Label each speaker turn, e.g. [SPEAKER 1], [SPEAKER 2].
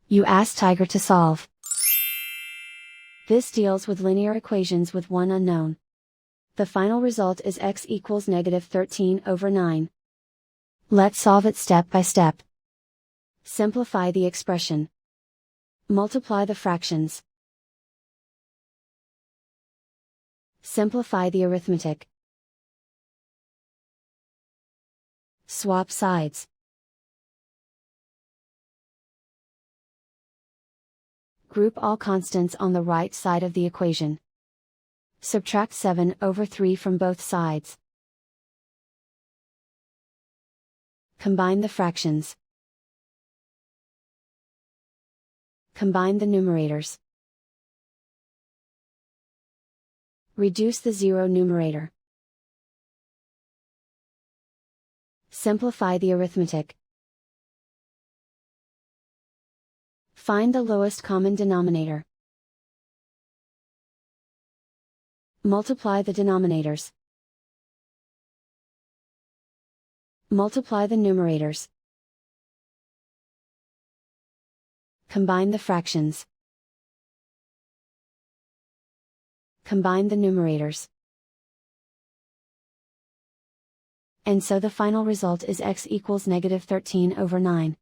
[SPEAKER 1] You ask Tiger to solve. This deals with linear equations with one unknown. The final result is x equals -13/9. Let's solve it step by step. Simplify the expression. Multiply the fractions. Simplify the arithmetic. Swap sides. Group all constants on the right side of the equation. Subtract 7/3 from both sides. Combine the fractions. Combine the numerators. Reduce the zero numerator. Simplify the arithmetic. Find the lowest common denominator. Multiply the denominators. Multiply the numerators. Combine the fractions. Combine the numerators. And so the final result is x equals -13/9.